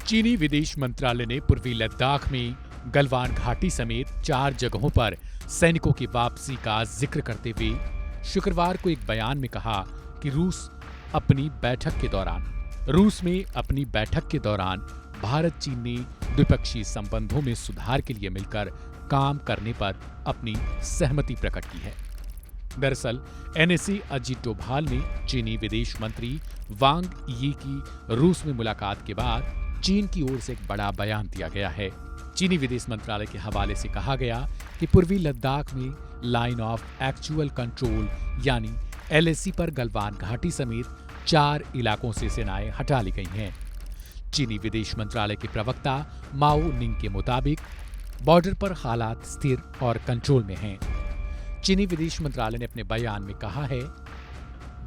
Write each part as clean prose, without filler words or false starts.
चीनी विदेश मंत्रालय ने पूर्वी लद्दाख में गलवान घाटी समेत 4 जगहों पर सैनिकों की वापसी का जिक्र करते हुए शुक्रवार को एक बयान में कहा कि रूस में अपनी बैठक के दौरान भारत चीन ने द्विपक्षीय संबंधों में सुधार के लिए मिलकर काम करने पर अपनी सहमति प्रकट की है। दरअसल एनएसी अजीत डोभाल ने चीनी विदेश मंत्री वांग यी की रूस में मुलाकात के बाद चीन की ओर से एक बड़ा बयान दिया गया है। चीनी विदेश मंत्रालय के हवाले से कहा गया कि पूर्वी लद्दाख में लाइन ऑफ एक्चुअल कंट्रोल यानी एलएसी पर गलवान घाटी समेत 4 इलाकों से सेनाएं हटा ली गई हैं। चीनी विदेश मंत्रालय के प्रवक्ता माओ निंग के मुताबिक बॉर्डर पर हालात स्थिर और कंट्रोल में हैं। चीनी विदेश मंत्रालय ने अपने बयान में कहा है,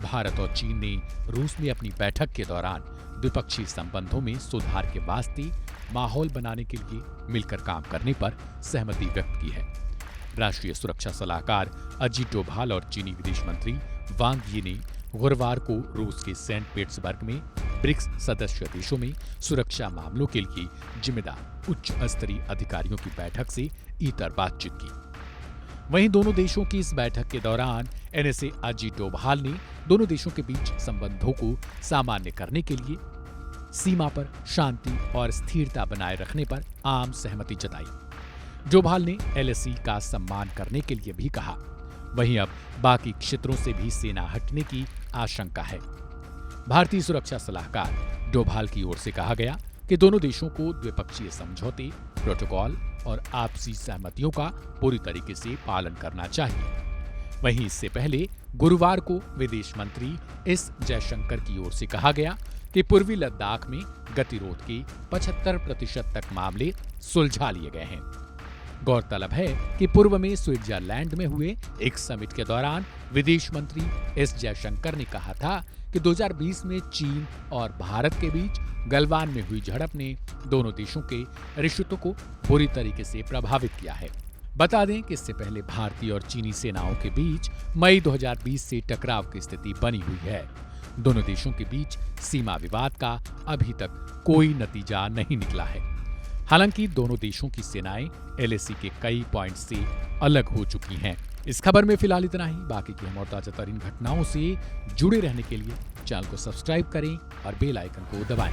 भारत और चीन ने रूस में अपनी बैठक के दौरान द्विपक्षीय संबंधों में सुधार के वास्ते माहौल बनाने के लिए मिलकर काम करने पर सहमति व्यक्त की है। राष्ट्रीय सुरक्षा सलाहकार अजीत डोभाल और चीनी विदेश मंत्री वांग यी ने गुरुवार को रूस के सेंट पीटर्सबर्ग में ब्रिक्स सदस्य देशों में सुरक्षा मामलों के लिए जिम्मेदार उच्च स्तरीय अधिकारियों की बैठक से इतर बातचीत की। वहीं दोनों देशों की इस बैठक के दौरान एनएसए अजीत डोभाल ने दोनों देशों के बीच संबंधों को सामान्य करने के लिए सीमा पर शांति और स्थिरता बनाए रखने पर आम सहमति जताई। डोभाल ने एलएसी का सम्मान करने के लिए भी कहा। वहीं अब बाकी क्षेत्रों से भी सेना हटने की आशंका है। भारतीय सुरक्षा सलाहकार डोभाल की ओर से कहा गया कि दोनों देशों को द्विपक्षीय समझौते, प्रोटोकॉल और आपसी सहमतियों का पूरी तरीके से पालन करना चाहिए। वहीं इससे पहले गुरुवार को विदेश मंत्री एस जयशंकर की ओर से कहा गया कि पूर्वी लद्दाख में गतिरोध के 75% तक मामले सुलझा लिए गए हैं। गौरतलब है कि पूर्व में स्विट्जरलैंड में हुए एक समिट के दौरान विदेश मंत्री एस जयशंकर ने कहा था कि 2020 में चीन और भारत के बीच गलवान में हुई झड़प ने दोनों देशों के रिश्तों को बुरी तरीके से प्रभावित किया है। बता दें कि इससे पहले भारतीय और चीनी सेनाओं के बीच मई 2020 से टकराव की स्थिति बनी हुई है। दोनों देशों के बीच सीमा विवाद का अभी तक कोई नतीजा नहीं निकला है। हालांकि दोनों देशों की सेनाएं एलएसी के कई पॉइंट से अलग हो चुकी हैं। इस खबर में फिलहाल इतना ही। बाकी की हम और ताजा तरीन घटनाओं से जुड़े रहने के लिए चैनल को सब्सक्राइब करें और बेल आइकन को दबाएं।